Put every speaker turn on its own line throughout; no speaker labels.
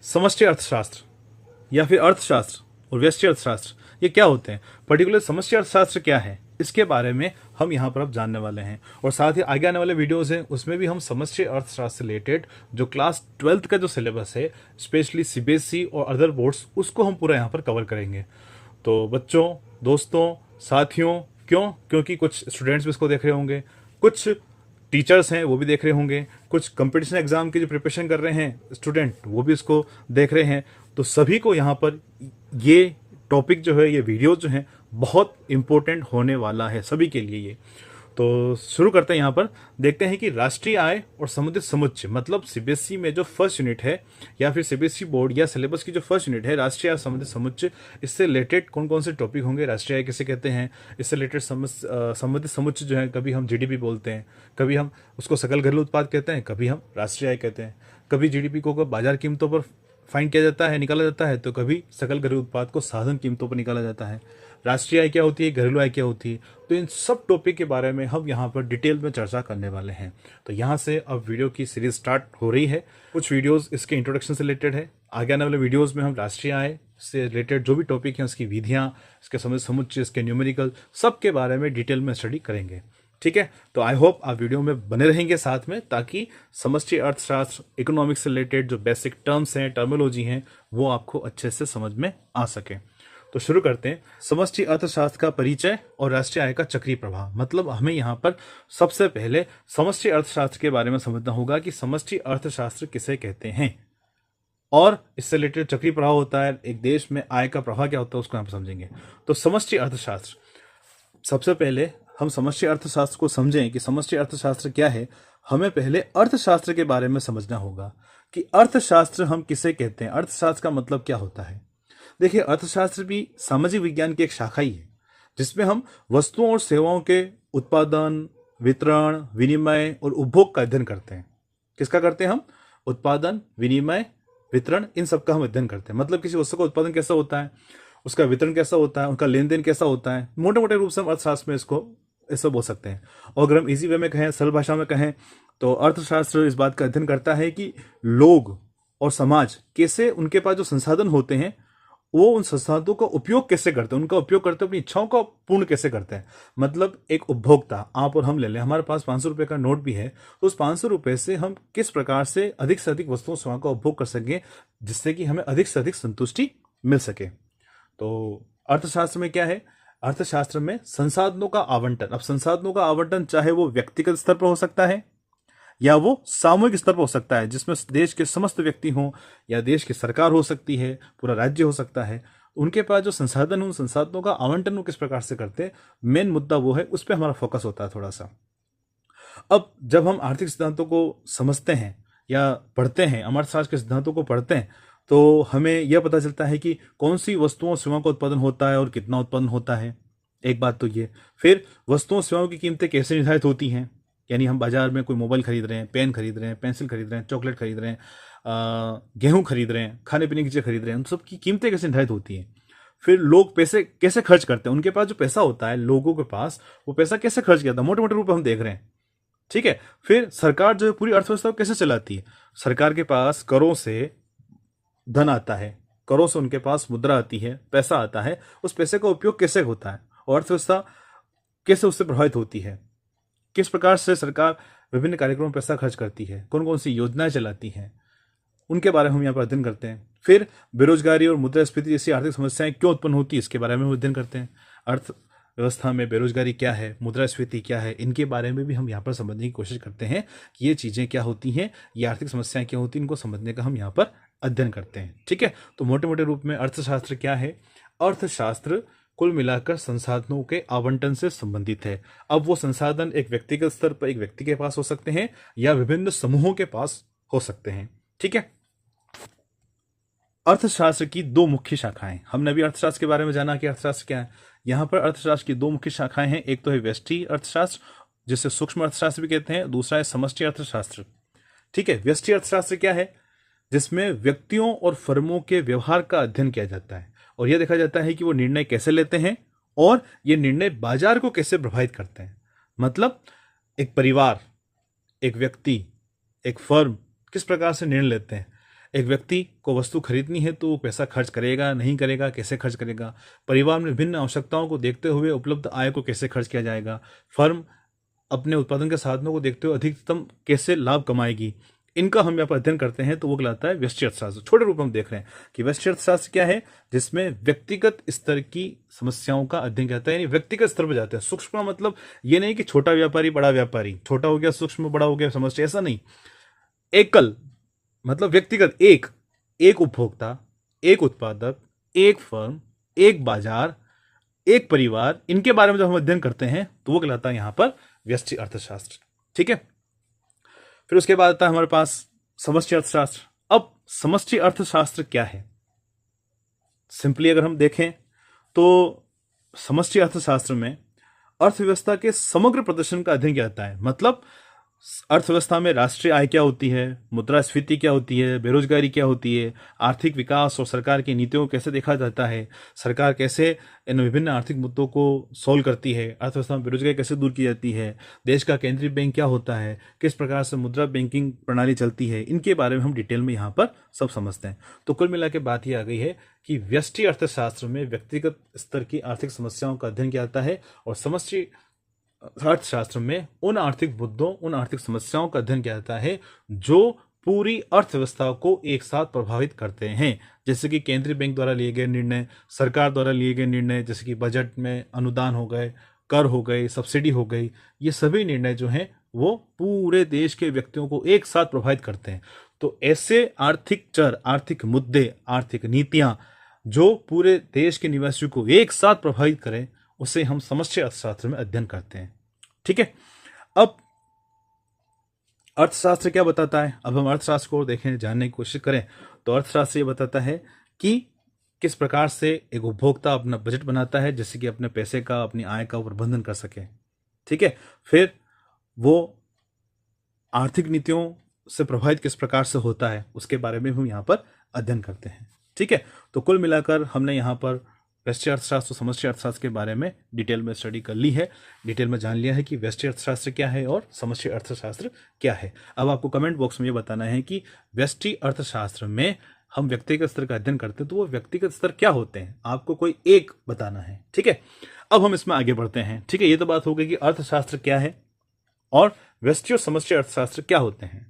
समष्टि अर्थशास्त्र या फिर अर्थशास्त्र और व्यष्टि अर्थशास्त्र ये क्या होते हैं, पर्टिकुलर समष्टि अर्थशास्त्र क्या है, इसके बारे में हम यहाँ पर अब जानने वाले हैं। और साथ ही आगे आने वाले वीडियोस हैं उसमें भी हम समष्टि अर्थशास्त्र से रिलेटेड जो क्लास 12th का जो सिलेबस है, स्पेशली सीबीएसई और अदर बोर्ड्स, उसको हम पूरा यहाँ पर कवर करेंगे। तो बच्चों, दोस्तों, साथियों, क्योंकि कुछ स्टूडेंट्स भी इसको देख रहे होंगे, कुछ टीचर्स हैं वो भी देख रहे होंगे, कुछ कंपटीशन एग्जाम की जो प्रिपरेशन कर रहे हैं स्टूडेंट वो भी इसको देख रहे हैं। तो सभी को यहाँ पर ये टॉपिक जो है, ये वीडियो जो है बहुत इंपॉर्टेंट होने वाला है सभी के लिए ये। तो शुरू करते हैं। यहाँ पर देखते हैं कि राष्ट्रीय आय और समुद्री समुच्चय, मतलब सीबीएसई में जो फर्स्ट यूनिट है या फिर सीबीएसई बोर्ड या सिलेबस की जो फर्स्ट यूनिट है, राष्ट्रीय आय और समुद्री समुच्चय, इससे रिलेटेड कौन कौन से टॉपिक होंगे, राष्ट्रीय आय किसे कहते हैं, इससे रिलेटेड समुद्री समुच्चय जो है, कभी हम जीडीपी बोलते हैं, कभी हम उसको सकल घरेलू उत्पाद कहते हैं, कभी हम राष्ट्रीय आय कहते हैं, कभी जीडीपी को बाजार कीमतों पर फाइंड किया जाता है, निकाला जाता है, तो कभी सकल घरेलू उत्पाद को साधन कीमतों पर निकाला जाता है। राष्ट्रीय आय क्या होती है, घरेलू आय क्या होती है, तो इन सब टॉपिक के बारे में हम यहाँ पर डिटेल में चर्चा करने वाले हैं। तो यहाँ से अब वीडियो की सीरीज स्टार्ट हो रही है। कुछ वीडियोस इसके इंट्रोडक्शन से रिलेटेड है, आगे आने वाले वीडियोस में हम राष्ट्रीय आय से रिलेटेड जो भी टॉपिक हैं, उसकी विधियाँ, इसके समुच्चय, इसके न्यूमेरिकल, सब के बारे में डिटेल में स्टडी करेंगे। ठीक है, तो आई होप आप वीडियो में बने रहेंगे साथ में, ताकि समष्टि अर्थशास्त्र, इकोनॉमिक्स से रिलेटेड जो बेसिक टर्म्स हैं, टर्मिनोलॉजी हैं, वो आपको अच्छे से समझ में आ सके। तो शुरू करते हैं। समष्टि अर्थशास्त्र का परिचय और राष्ट्रीय आय का चक्रीय प्रभाव। मतलब हमें यहाँ पर सबसे पहले समष्टि अर्थशास्त्र के बारे में समझना होगा कि समष्टि अर्थशास्त्र किसे कहते हैं और इससे रिलेटेड चक्रीय प्रभाव होता है, एक देश में आय का प्रभाव क्या होता है, उसको हम समझेंगे। तो समष्टि अर्थशास्त्र, सबसे पहले हम समष्टि अर्थशास्त्र को समझें कि समष्टि अर्थशास्त्र क्या है। हमें पहले अर्थशास्त्र के बारे में समझना होगा कि अर्थशास्त्र हम किसे कहते हैं, अर्थशास्त्र का मतलब क्या होता है। देखिए, अर्थशास्त्र भी सामाजिक विज्ञान की एक शाखा ही है, जिसमें हम वस्तुओं और सेवाओं के उत्पादन, वितरण, विनिमय और उपभोग का अध्ययन करते हैं। किसका करते हैं हम? उत्पादन, विनिमय, वितरण, इन सब का हम अध्ययन करते हैं। मतलब किसी वस्तु का उत्पादन कैसा होता है, उसका वितरण कैसा होता है, उनका लेन देन कैसा होता है, मोटे मोटे रूप से हम अर्थशास्त्र में इसको ऐसा बोल सकते हैं। और अगर हम इजी वे में कहें, सरल भाषा में कहें, तो अर्थशास्त्र इस बात का अध्ययन करता है कि लोग और समाज कैसे, उनके पास जो संसाधन होते हैं, वो उन संसाधनों का उपयोग कैसे करते हैं, उनका उपयोग करते अपनी इच्छाओं का पूर्ण कैसे करते हैं। मतलब एक उपभोक्ता, आप और हम ले लें, हमारे पास 500 रुपये का नोट भी है, तो उस 500 रुपये से हम किस प्रकार से अधिक वस्तुओं सेवाओं का उपभोग कर सकें, जिससे कि हमें अधिक से अधिक संतुष्टि मिल सके। तो अर्थशास्त्र में क्या है, अर्थशास्त्र में संसाधनों का आवंटन। अब संसाधनों का आवंटन चाहे वो व्यक्तिगत स्तर पर हो सकता है या वो सामूहिक स्तर पर हो सकता है, जिसमें देश के समस्त व्यक्ति हों, या देश की सरकार हो सकती है, पूरा राज्य हो सकता है। उनके पास जो संसाधन, उन संसाधनों का आवंटन वो किस प्रकार से करते हैं, मेन मुद्दा वो है, उस पर हमारा फोकस होता है थोड़ा सा। अब जब हम आर्थिक सिद्धांतों को समझते हैं या पढ़ते हैं, अर्थशास्त्र के सिद्धांतों को पढ़ते हैं, तो हमें यह पता चलता है कि कौन सी वस्तुओं सेवाओं का उत्पादन होता है और कितना उत्पादन होता है। एक बात तो ये, फिर वस्तुओं सेवाओं की कीमतें कैसे निर्धारित होती हैं। यानी हम बाजार में कोई मोबाइल खरीद रहे हैं, पेन खरीद रहे हैं, पेंसिल खरीद रहे हैं, चॉकलेट खरीद रहे हैं, गेहूं खरीद रहे हैं, खाने पीने की चीज़ें खरीद रहे हैं, उन सब की कीमतें कैसे निर्धारित होती हैं। फिर लोग पैसे कैसे खर्च करते हैं, उनके पास जो पैसा होता है, लोगों के पास वो पैसा कैसे खर्च किया था, मोटे मोटे रूप में हम देख रहे हैं। ठीक है, फिर सरकार जो है पूरी अर्थव्यवस्था को कैसे चलाती है। सरकार के पास करों से धन आता है, करों से उनके पास मुद्रा आती है, पैसा आता है, उस पैसे का उपयोग कैसे होता है और अर्थव्यवस्था कैसे उससे प्रभावित होती है, किस प्रकार से सरकार विभिन्न कार्यक्रमों में पैसा खर्च करती है, कौन कौन सी योजनाएं चलाती हैं, उनके बारे में हम यहाँ पर अध्ययन करते हैं। फिर बेरोजगारी और मुद्रास्फीति जैसी आर्थिक समस्याएं क्यों उत्पन्न होती है, इसके बारे में हम अध्ययन करते हैं। अर्थव्यवस्था में बेरोजगारी क्या है, मुद्रास्फीति क्या है, इनके बारे में भी हम यहाँ पर समझने की कोशिश करते हैं कि ये चीज़ें क्या होती हैं, ये आर्थिक समस्याएं क्या होती हैं, इनको समझने का हम यहाँ पर अध्ययन करते हैं। ठीक है, तो मोटे मोटे रूप में अर्थशास्त्र क्या है। अर्थशास्त्र कुल मिलाकर संसाधनों के आवंटन से संबंधित है। अब वो संसाधन एक व्यक्तिगत स्तर पर एक व्यक्ति के पास हो सकते हैं या विभिन्न समूहों के पास हो सकते हैं। ठीक है, अर्थशास्त्र की दो मुख्य शाखाएं, हमने अभी अर्थशास्त्र के बारे में जाना कि अर्थशास्त्र क्या है। यहाँ पर अर्थशास्त्र की दो मुख्य शाखाएं हैं, एक तो है व्यष्टि अर्थशास्त्र, जिसे सूक्ष्म अर्थशास्त्र भी कहते हैं, दूसरा है समष्टि अर्थशास्त्र। ठीक है, व्यष्टि अर्थशास्त्र क्या है, जिसमें व्यक्तियों और फर्मों के व्यवहार का अध्ययन किया जाता है और यह देखा जाता है कि वो निर्णय कैसे लेते हैं और ये निर्णय बाजार को कैसे प्रभावित करते हैं। मतलब एक परिवार, एक व्यक्ति, एक फर्म किस प्रकार से निर्णय लेते हैं, एक व्यक्ति को वस्तु खरीदनी है तो वो पैसा खर्च करेगा, नहीं करेगा, कैसे खर्च करेगा, परिवार में विभिन्न आवश्यकताओं को देखते हुए उपलब्ध आय को कैसे खर्च किया जाएगा, फर्म अपने उत्पादन के साधनों को देखते हुए अधिकतम कैसे लाभ कमाएगी, इनका हम यहाँ पर अध्ययन करते हैं तो वो कहलाता है व्यष्टि अर्थशास्त्र। छोटे रूप में हम देख रहे हैं कि व्यष्टि अर्थशास्त्र क्या है, जिसमें व्यक्तिगत स्तर की समस्याओं का अध्ययन किया जाता है, यानी व्यक्तिगत स्तर पर जाते हैं। सूक्ष्म का मतलब ये नहीं कि छोटा व्यापारी बड़ा व्यापारी, छोटा हो गया सूक्ष्म, बड़ा हो गया समस्या, ऐसा नहीं। एकल मतलब व्यक्तिगत, एक उपभोक्ता, एक उत्पादक, एक फर्म, एक बाजार, एक परिवार, इनके बारे में जब हम अध्ययन करते हैं तो वो कहलाता है यहां पर व्यष्टि अर्थशास्त्र। ठीक है, फिर उसके बाद आता है हमारे पास समष्टि अर्थशास्त्र। अब समष्टि अर्थशास्त्र क्या है? सिंपली अगर हम देखें तो समष्टि अर्थशास्त्र में अर्थव्यवस्था के समग्र प्रदर्शन का अध्ययन किया जाता है। मतलब अर्थव्यवस्था में राष्ट्रीय आय क्या होती है, मुद्रास्फीति क्या होती है, बेरोजगारी क्या होती है, आर्थिक विकास और सरकार की नीतियों को कैसे देखा जाता है, सरकार कैसे इन विभिन्न आर्थिक मुद्दों को सॉल्व करती है, अर्थव्यवस्था में बेरोजगारी कैसे दूर की जाती है, देश का केंद्रीय बैंक क्या होता है, किस प्रकार से मुद्रा बैंकिंग प्रणाली चलती है, इनके बारे में हम डिटेल में यहाँ पर सब समझते हैं। तो कुल मिला के बात ये आ गई है कि व्यष्टि अर्थशास्त्र में व्यक्तिगत स्तर की आर्थिक समस्याओं का अध्ययन किया जाता है और समष्टि अर्थशास्त्र में उन आर्थिक मुद्दों, उन आर्थिक समस्याओं का अध्ययन किया जाता है जो पूरी अर्थव्यवस्था को एक साथ प्रभावित करते हैं। जैसे कि केंद्रीय बैंक द्वारा लिए गए निर्णय, सरकार द्वारा लिए गए निर्णय, जैसे कि बजट में अनुदान हो गए, कर हो गए, सब्सिडी हो गई, ये सभी निर्णय जो हैं वो पूरे देश के व्यक्तियों को एक साथ प्रभावित करते हैं। तो ऐसे आर्थिक चर, आर्थिक मुद्दे, आर्थिक नीतियां जो पूरे देश के निवासियों को एक साथ प्रभावित करें, उसे हम समष्टि अर्थशास्त्र में अध्ययन करते हैं। ठीक है, अब अर्थशास्त्र क्या बताता है? अब हम अर्थशास्त्र को देखें, जानने की कोशिश करें तो अर्थशास्त्र ये बताता है कि किस प्रकार से एक उपभोक्ता अपना बजट बनाता है, जिससे कि अपने पैसे का, अपनी आय का प्रबंधन कर सके। ठीक है, फिर वो आर्थिक नीतियों से प्रभावित किस प्रकार से होता है, उसके बारे में हम यहाँ पर अध्ययन करते हैं। ठीक है, तो कुल मिलाकर हमने यहाँ पर व्यष्टि अर्थशास्त्र, समष्टि अर्थशास्त्र के बारे में डिटेल में स्टडी कर ली है, डिटेल में जान लिया है कि व्यष्टि अर्थशास्त्र क्या है और समष्टि अर्थशास्त्र क्या है। अब आपको कमेंट बॉक्स में ये बताना है कि व्यष्टि अर्थशास्त्र में हम व्यक्तिगत स्तर का अध्ययन करते हैं तो वो व्यक्तिगत स्तर क्या होते हैं, आपको कोई एक बताना है। ठीक है, अब हम इसमें आगे बढ़ते हैं। ठीक है, ये तो बात हो गई कि अर्थशास्त्र क्या है और व्यष्टि और समष्टि अर्थशास्त्र क्या होते हैं,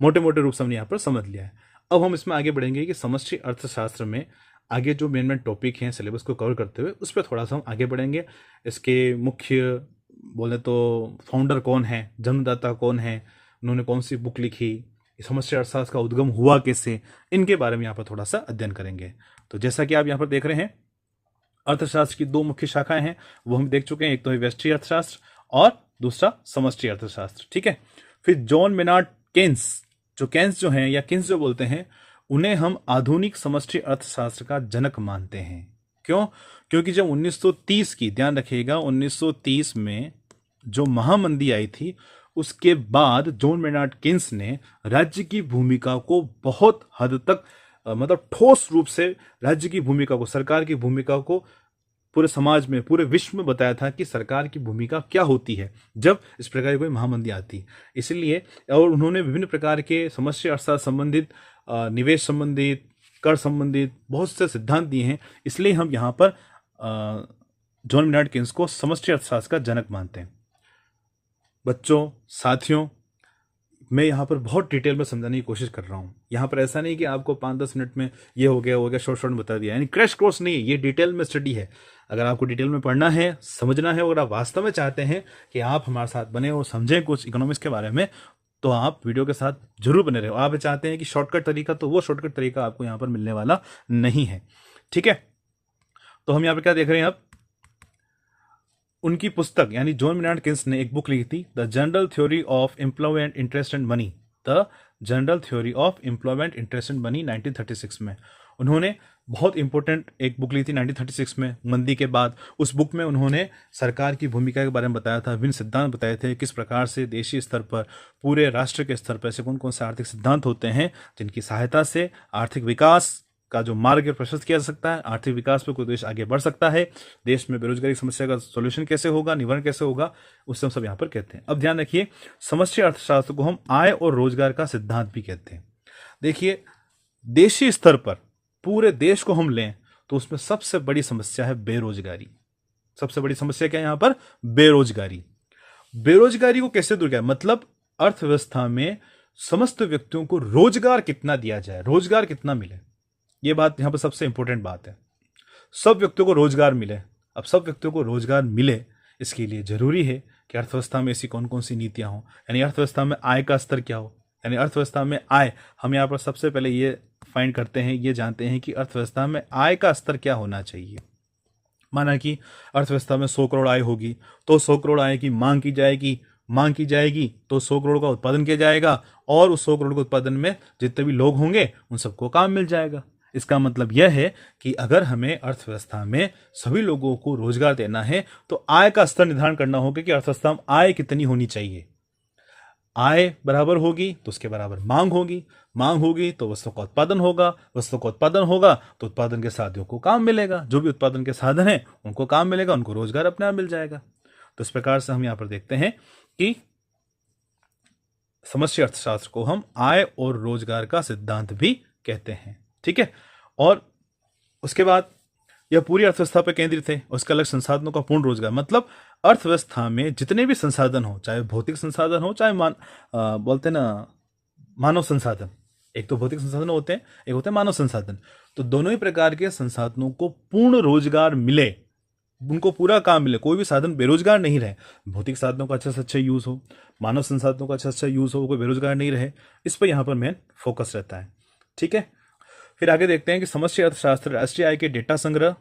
मोटे मोटे रूप से हमने यहाँ पर समझ लिया है। अब हम इसमें आगे बढ़ेंगे कि समष्टि अर्थशास्त्र में आगे जो मेन टॉपिक हैं सिलेबस को कवर करते हुए उस पर थोड़ा सा हम आगे बढ़ेंगे। इसके मुख्य बोले तो फाउंडर कौन है, जन्मदाता कौन है, उन्होंने कौन सी बुक लिखी, समष्टि अर्थशास्त्र का उद्गम हुआ कैसे, इनके बारे में यहाँ पर थोड़ा सा अध्ययन करेंगे। तो जैसा कि आप यहाँ पर देख रहे हैं, अर्थशास्त्र की दो मुख्य शाखाएं हैं, वो हम देख चुके हैं। एक तो है व्यष्टि अर्थशास्त्र और दूसरा समष्टि अर्थशास्त्र। ठीक है, फिर जॉन मेनार्ड केन्स, केन्स जो हैं या किन्स जो बोलते हैं, उन्हें हम आधुनिक समष्टि अर्थशास्त्र का जनक मानते हैं। क्यों? क्योंकि जब 1930 की, ध्यान रखिएगा, 1930 में जो महामंदी आई थी, उसके बाद जॉन मेनार्ड केन्स ने राज्य की भूमिका को बहुत हद तक मतलब ठोस रूप से राज्य की भूमिका को, सरकार की भूमिका को पूरे समाज में, पूरे विश्व में बताया था कि सरकार की भूमिका क्या होती है जब इस प्रकार की कोई महामंदी आती। इसलिए और उन्होंने विभिन्न प्रकार के समष्टि अर्थशास्त्र संबंधित, निवेश संबंधित, कर संबंधित बहुत से सिद्धांत दिए हैं। इसलिए हम यहाँ पर जॉन मेनार्ड केन्स को समष्टि अर्थशास्त्र का जनक मानते हैं। बच्चों, साथियों, मैं यहाँ पर बहुत डिटेल में समझाने की कोशिश कर रहा हूँ। यहाँ पर ऐसा नहीं कि आपको 5-10 मिनट में ये हो गया शॉर्ट में बता दिया, यानी क्रैश कोर्स नहीं है, ये डिटेल में स्टडी है। अगर आपको डिटेल में पढ़ना है, समझना है, अगर आप वास्तव में चाहते हैं कि आप हमारे साथ बने और समझें कुछ इकोनॉमिक्स के बारे में, तो आप वीडियो के साथ जरूर बने रहो। आप चाहते हैं कि शॉर्टकट तरीका, तो वो शॉर्टकट तरीका आपको यहाँ पर मिलने वाला नहीं है। ठीक है, तो हम यहाँ पर क्या देख रहे हैं, अब उनकी पुस्तक, यानी जॉन मेनार्ड केन्स ने एक बुक लिखी थी, the general theory of employment, interest and money, the general theory of employment, interest and money, 1936 में। उन्होंने बहुत इंपॉर्टेंट एक बुक ली थी 1936 में, मंदी के बाद। उस बुक में उन्होंने सरकार की भूमिका के बारे में बताया था, विभिन्न सिद्धांत बताए थे, किस प्रकार से देशीय स्तर पर, पूरे राष्ट्र के स्तर पर ऐसे कौन कौन से आर्थिक सिद्धांत होते हैं जिनकी सहायता से आर्थिक विकास का जो मार्ग प्रशस्त किया जा सकता है, आर्थिक विकास पर कोई देश आगे बढ़ सकता है, देश में बेरोजगारी की समस्या का सोल्यूशन कैसे होगा, निवारण कैसे होगा, उससे हम सब यहाँ पर कहते हैं। अब ध्यान रखिए, समष्टि अर्थशास्त्र को हम आय और रोजगार का सिद्धांत भी कहते हैं। देखिए, देशी स्तर पर पूरे देश को हम लें तो उसमें सबसे बड़ी समस्या है बेरोजगारी। सबसे बड़ी समस्या क्या है यहां पर? बेरोजगारी। बेरोजगारी को कैसे दूर किया? मतलब अर्थव्यवस्था में समस्त व्यक्तियों को रोजगार कितना दिया जाए, रोजगार कितना मिले, यह बात यहां पर सबसे इंपॉर्टेंट बात है। सब व्यक्तियों को रोजगार मिले। अब सब व्यक्तियों को रोजगार मिले, इसके लिए जरूरी है कि अर्थव्यवस्था में ऐसी कौन कौन सी नीतियां हो, यानी अर्थव्यवस्था में आय का स्तर क्या हो। यानी अर्थव्यवस्था में आय, हम यहाँ पर सबसे पहले ये फाइंड करते हैं, ये जानते हैं कि अर्थव्यवस्था में आय का स्तर क्या होना चाहिए। माना कि अर्थव्यवस्था में 100 करोड़ आय होगी तो 100 करोड़ आय की मांग की जाएगी, मांग की जाएगी तो 100 करोड़ का उत्पादन किया जाएगा, और उस 100 करोड़ के उत्पादन में जितने भी लोग होंगे उन सबको काम मिल जाएगा। इसका मतलब यह है कि अगर हमें अर्थव्यवस्था में सभी लोगों को रोजगार देना है तो आय का स्तर निर्धारण करना होगा कि अर्थव्यवस्था में आय कितनी होनी चाहिए। आय बराबर होगी तो उसके बराबर मांग होगी, मांग होगी तो वस्तु का उत्पादन होगा, वस्तु का उत्पादन होगा तो उत्पादन के साथियों को काम मिलेगा, जो भी उत्पादन के साधन है उनको काम मिलेगा, उनको रोजगार अपने आप मिल जाएगा। तो इस प्रकार से हम यहां पर देखते हैं कि समष्टि अर्थशास्त्र को हम आय और रोजगार का सिद्धांत भी कहते हैं। ठीक है, और उसके बाद यह पूरी अर्थव्यवस्था पर केंद्रित है। उसका अलग संसाधनों का पूर्ण रोजगार, मतलब अर्थव्यवस्था में जितने भी संसाधन हो, चाहे भौतिक संसाधन हो, चाहे बोलते ना मानव संसाधन। एक तो भौतिक संसाधन होते हैं, एक होते हैं मानव संसाधन। तो दोनों ही प्रकार के संसाधनों को पूर्ण रोजगार मिले, उनको पूरा काम मिले, कोई भी साधन बेरोजगार नहीं रहे। भौतिक साधनों का अच्छा से अच्छा यूज हो, मानव संसाधनों का अच्छा से अच्छा यूज हो, कोई बेरोजगार नहीं रहे, इस पर यहां पर मेन फोकस रहता है। ठीक है, फिर आगे देखते हैं कि समष्टि अर्थशास्त्र राष्ट्रीय आय के डेटा संग्रह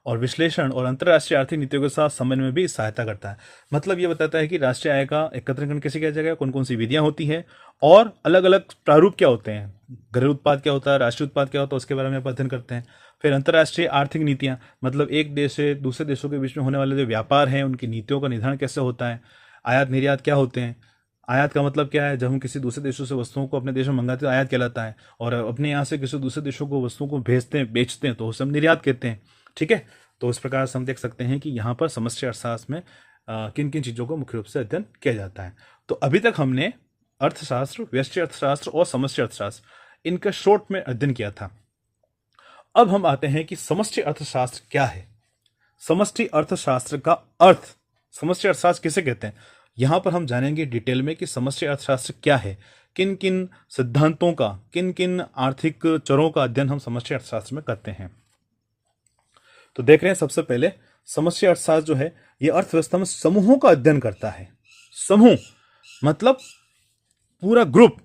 और विश्लेषण और अंतर्राष्ट्रीय आर्थिक नीतियों के साथ समन्वय में भी सहायता करता है। मतलब ये बताता है कि राष्ट्रीय आय का एकत्रीकरण कैसे किया जाएगा, कौन कौन सी विधियां होती हैं, और अलग अलग प्रारूप क्या होते हैं, घरेलू उत्पाद क्या होता है, राष्ट्रीय उत्पाद क्या होता है, उसके बारे में अध्ययन करते हैं। फिर अंतर्राष्ट्रीय आर्थिक नीतियां, मतलब एक देश से दूसरे देशों के बीच में होने वाले जो व्यापार हैं उनकी नीतियों का निर्धारण कैसे होता है। आयात निर्यात क्या होते हैं, आयात का मतलब क्या है, जब हम किसी दूसरे देशों से वस्तुओं को अपने देश में मंगाते हैं तो आयात कहलाता है, और अपने यहाँ से किसी दूसरे देशों को वस्तुओं को भेजते हैं, बेचते हैं तो उसे हम निर्यात कहते हैं। ठीक है, तो इस प्रकार से हम देख सकते हैं कि यहाँ पर समष्टि अर्थशास्त्र में किन किन चीज़ों को मुख्य रूप से अध्ययन किया जाता है। तो अभी तक हमने अर्थशास्त्र, व्यष्टि अर्थशास्त्र और समष्टि अर्थशास्त्र इनका शॉर्ट में अध्ययन किया था। अब हम आते हैं कि समष्टि अर्थशास्त्र क्या है। समष्टि अर्थशास्त्र का अर्थ, समष्टि अर्थशास्त्र किसे कहते हैं, यहां पर हम जानेंगे डिटेल में कि समष्टि अर्थशास्त्र क्या है, किन किन सिद्धांतों का, किन किन आर्थिक चरों का अध्ययन हम समष्टि अर्थशास्त्र में करते हैं। तो देख रहे हैं, सबसे पहले समष्टि अर्थशास्त्र जो है यह अर्थव्यवस्था में समूहों का अध्ययन करता है। समूह मतलब पूरा ग्रुप,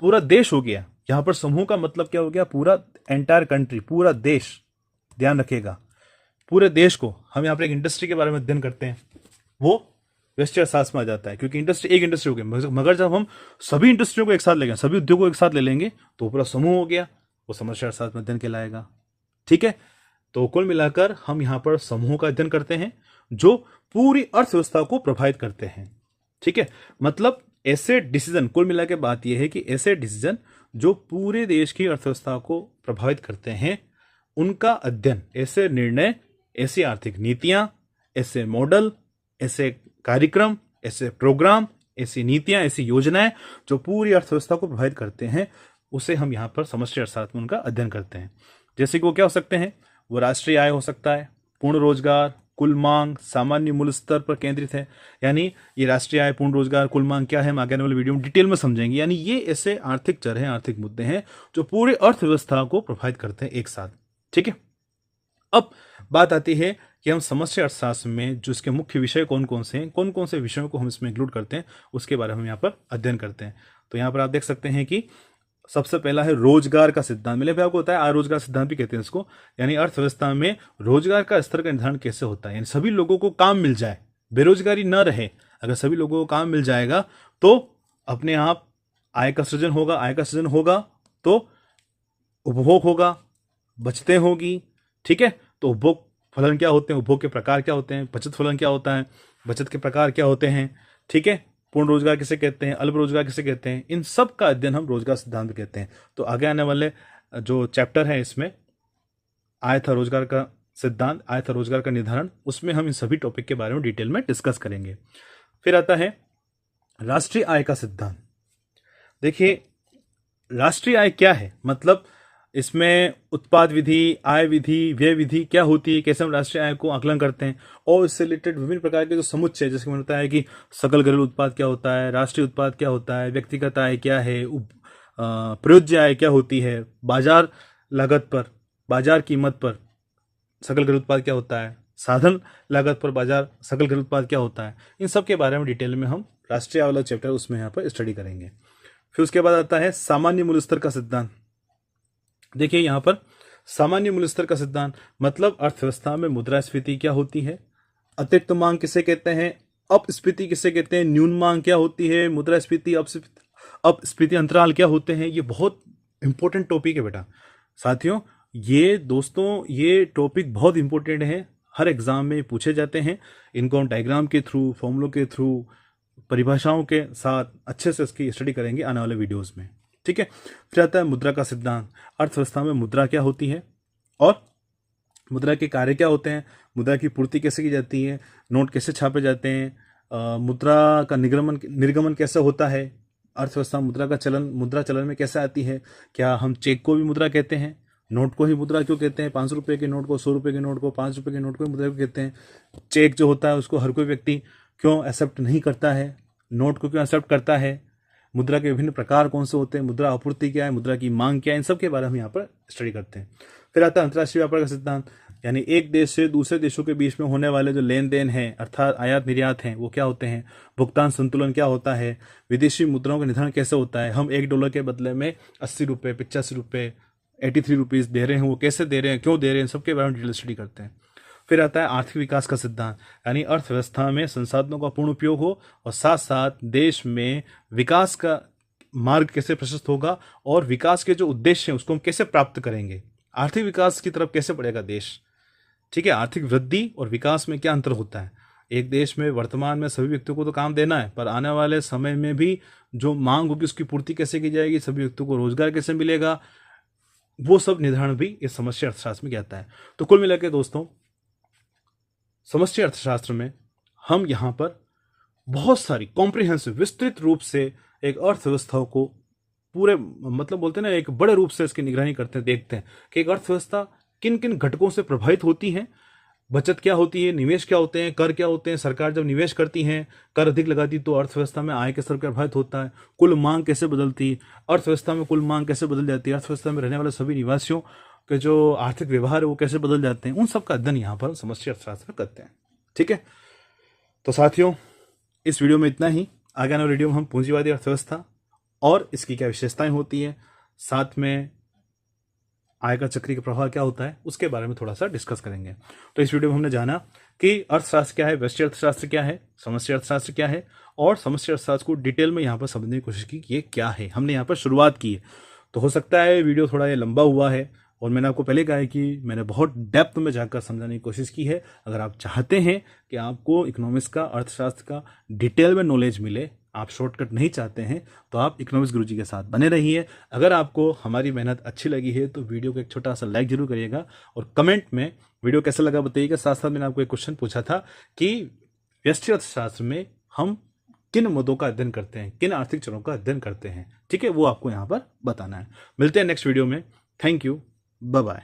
पूरा देश हो गया। यहां पर समूह का मतलब क्या हो गया, पूरा एंटायर कंट्री, पूरा देश। ध्यान रखिएगा, पूरे देश को हम यहां पर एक इंडस्ट्री के बारे में अध्ययन करते हैं, वो व्यष्टि अर्थशास्त्र में आ जाता है, क्योंकि इंडस्ट्री एक इंडस्ट्री हो गई। मगर जब हम सभी इंडस्ट्रियों को एक साथ लेंगे, सभी उद्योगों को एक साथ ले लेंगे तो पूरा समूह हो गया, वो समष्टि अर्थशास्त्र में अध्ययन कहलाएगा। ठीक है, तो कुल मिलाकर हम यहां पर समूहों का अध्ययन करते हैं जो पूरी अर्थव्यवस्था को प्रभावित करते हैं। ठीक है, मतलब ऐसे डिसीजन, कुल मिला के बात यह है कि ऐसे डिसीजन जो पूरे देश की अर्थव्यवस्था को प्रभावित करते हैं, उनका अध्ययन, ऐसे निर्णय, ऐसी आर्थिक नीतियां, ऐसे मॉडल, ऐसे कार्यक्रम, ऐसे प्रोग्राम, ऐसी नीतियां, ऐसी योजनाएं जो पूरी अर्थव्यवस्था को प्रभावित करते हैं, उसे हम यहां पर समष्टि अर्थशास्त्र में उनका अध्ययन करते हैं। जैसे कि वो क्या हो सकते हैं, वो राष्ट्रीय आय हो सकता है, पूर्ण रोजगार, कुल मांग, सामान्य मूल्य स्तर पर केंद्रित है। यानी ये राष्ट्रीय आय, पूर्ण रोजगार, कुल मांग क्या है, हम आगे आने वाले वीडियो में डिटेल में समझेंगे। यानी ये ऐसे आर्थिक चर हैं, आर्थिक मुद्दे हैं जो पूरे अर्थव्यवस्था को प्रभावित करते हैं एक साथ। ठीक है, अब बात आती है कि हम समष्टि अर्थशास्त्र में जो इसके मुख्य विषय कौन कौन से हैं, कौन कौन से विषयों को हम इसमें इंक्लूड करते हैं, उसके बारे में हम यहाँ पर अध्ययन करते हैं। तो यहाँ पर आप देख सकते हैं कि सबसे पहला है रोजगार का सिद्धांत। मेरे आपको होता है आरोजगार सिद्धांत भी कहते हैं इसको, यानी अर्थव्यवस्था में रोजगार का स्तर का निर्धारण कैसे होता है, यानी सभी लोगों को काम मिल जाए, बेरोजगारी न रहे। अगर सभी लोगों को काम मिल जाएगा तो अपने आप आय का सृजन होगा, आय का सृजन होगा तो उपभोग होगा, बचतें होगी। ठीक है, तो उपभोग फलन क्या होते हैं, उपभोग के प्रकार क्या होते हैं, बचत फलन क्या होता है, बचत के प्रकार क्या होते हैं। ठीक है, पूर्ण रोजगार किसे कहते हैं, अल्प रोजगार किसे कहते हैं, इन सब का अध्ययन हम रोजगार सिद्धांत कहते हैं। तो आगे आने वाले जो चैप्टर है इसमें आय था रोजगार का सिद्धांत, आय था रोजगार का निर्धारण, उसमें हम इन सभी टॉपिक के बारे में डिटेल में डिस्कस करेंगे। फिर आता है राष्ट्रीय आय का सिद्धांत। देखिए, राष्ट्रीय आय क्या है, मतलब इसमें उत्पाद विधि, आय विधि, व्यय विधि क्या होती है, कैसे हम राष्ट्रीय आय को आकलन करते हैं, और इससे रिलेटेड विभिन्न प्रकार के जो समुच्चय, जैसे मैंने बताया कि सकल घरेलू उत्पाद क्या होता है, राष्ट्रीय उत्पाद क्या होता है, व्यक्तिगत आय क्या है, प्रयोज्य आय क्या होती है, बाजार लागत पर, बाजार कीमत पर सकल घरेलू उत्पाद क्या होता है, साधन लागत पर बाजार सकल घरेलू उत्पाद क्या होता है, इन सब के बारे में डिटेल में हम राष्ट्रीय आय वाला चैप्टर उसमें यहाँ पर स्टडी करेंगे। फिर उसके बाद आता है सामान्य मूल्य स्तर का सिद्धांत। देखिए यहाँ पर सामान्य मूल्य स्तर का सिद्धांत मतलब अर्थव्यवस्था में मुद्रास्फीति क्या होती है, अतिरिक्त मांग किसे कहते हैं, अपस्फीति किसे कहते हैं, न्यून मांग क्या होती है, मुद्रास्फीति, अपस्फीति अंतराल क्या होते हैं। ये बहुत इंपॉर्टेंट टॉपिक है बेटा। साथियों ये दोस्तों ये टॉपिक बहुत इंपॉर्टेंट है, हर एग्जाम में पूछे जाते हैं। इनको हम डायग्राम के थ्रू, फॉर्मूलों के थ्रू, परिभाषाओं के साथ अच्छे से इसकी स्टडी करेंगे आने वाले वीडियोस में, ठीक है। फिर आता है मुद्रा का सिद्धांत। अर्थव्यवस्था में मुद्रा क्या होती है और मुद्रा के कार्य क्या होते हैं, मुद्रा की पूर्ति कैसे की जाती है, नोट कैसे छापे जाते हैं, मुद्रा का निर्गमन कैसे होता है, अर्थव्यवस्था मुद्रा का चलन, मुद्रा चलन में कैसे आती है, क्या हम चेक को भी मुद्रा कहते हैं, नोट को ही मुद्रा क्यों कहते हैं, 500 रुपये के नोट को, 100 रुपये के नोट को, 5 रुपये के नोट को मुद्रा क्यों कहते हैं, चेक जो होता है उसको हर कोई व्यक्ति क्यों एक्सेप्ट नहीं करता है, नोट को क्यों एक्सेप्ट करता है, मुद्रा के विभिन्न प्रकार कौन से होते हैं, मुद्रा आपूर्ति क्या है, मुद्रा की मांग क्या है, इन सब के बारे में हम यहाँ पर स्टडी करते हैं। फिर आता है अंतर्राष्ट्रीय व्यापार का सिद्धांत, यानी एक देश से दूसरे देशों के बीच में होने वाले जो लेन देन है अर्थात आयात निर्यात हैं वो क्या होते हैं, भुगतान संतुलन क्या होता है, विदेशी मुद्राओं का निर्धारण कैसे होता है, हम $1 के बदले में 80 रुपये, 85 रुपये, 83 रुपीज़ दे रहे हैं, वो कैसे दे रहे हैं, क्यों दे रहे हैं, सबके बारे में डिटेल स्टडी करते हैं। फिर आता है आर्थिक विकास का सिद्धांत, यानी अर्थव्यवस्था में संसाधनों का पूर्ण उपयोग हो और साथ साथ देश में विकास का मार्ग कैसे प्रशस्त होगा और विकास के जो उद्देश्य हैं उसको हम कैसे प्राप्त करेंगे, आर्थिक विकास की तरफ कैसे बढ़ेगा देश, ठीक है। आर्थिक वृद्धि और विकास में क्या अंतर होता है, एक देश में वर्तमान में सभी व्यक्तियों को तो काम देना है, पर आने वाले समय में भी जो मांग होगी उसकी पूर्ति कैसे की जाएगी, सभी व्यक्तियों को रोजगार कैसे मिलेगा, वो सब निर्धारण भी इस समष्टि अर्थशास्त्र में कहता है। तो कुल मिलाकर दोस्तों समष्टि अर्थशास्त्र में हम यहाँ पर बहुत सारी कॉम्प्रिहेंसिव, विस्तृत रूप से एक अर्थव्यवस्था को पूरे मतलब बोलते हैं ना एक बड़े रूप से इसकी निगरानी करते हैं, देखते हैं कि एक अर्थव्यवस्था किन किन घटकों से प्रभावित होती है, बचत क्या होती है, निवेश क्या होते हैं, कर क्या होते हैं, सरकार जब निवेश करती है, कर अधिक लगाती तो अर्थव्यवस्था में आय के स्तर प्रभावित होता है, कुल मांग कैसे बदलती, अर्थव्यवस्था में कुल मांग कैसे बदल जाती है, अर्थव्यवस्था में रहने वाले सभी निवासियों के जो आर्थिक व्यवहार है वो कैसे बदल जाते हैं, उन सब का अध्ययन यहाँ पर समष्टि अर्थशास्त्र में करते हैं, ठीक है। तो साथियों इस वीडियो में इतना ही। आगे आने वाले वीडियो में हम पूंजीवादी अर्थव्यवस्था और इसकी क्या विशेषताएं होती है, साथ में आय का चक्रीय प्रभाव क्या होता है, उसके बारे में थोड़ा सा डिस्कस करेंगे। तो इस वीडियो में हमने जाना कि अर्थशास्त्र क्या है, व्यष्टि अर्थशास्त्र क्या है, समष्टि अर्थशास्त्र क्या है, और समष्टि अर्थशास्त्र को डिटेल में यहाँ पर समझने की कोशिश की कि ये क्या है। हमने यहाँ पर शुरुआत की है, तो हो सकता है वीडियो थोड़ा ये लंबा हुआ है, और मैंने आपको पहले कहा है कि मैंने बहुत डेप्थ में जाकर समझाने की कोशिश की है। अगर आप चाहते हैं कि आपको इकोनॉमिक्स का, अर्थशास्त्र का डिटेल में नॉलेज मिले, आप शॉर्टकट नहीं चाहते हैं, तो आप इकोनॉमिक्स गुरुजी के साथ बने रहिए। अगर आपको हमारी मेहनत अच्छी लगी है तो वीडियो को एक छोटा सा लाइक जरूर करिएगा और कमेंट में वीडियो कैसा लगा बताइएगा। साथ साथ मैंने आपको एक क्वेश्चन पूछा था कि व्यष्टि अर्थशास्त्र में हम किन मुद्दों का अध्ययन करते हैं, किन आर्थिक चरों का अध्ययन करते हैं, ठीक है, वो आपको यहाँ पर बताना है। मिलते हैं नेक्स्ट वीडियो में। Thank you, bye bye.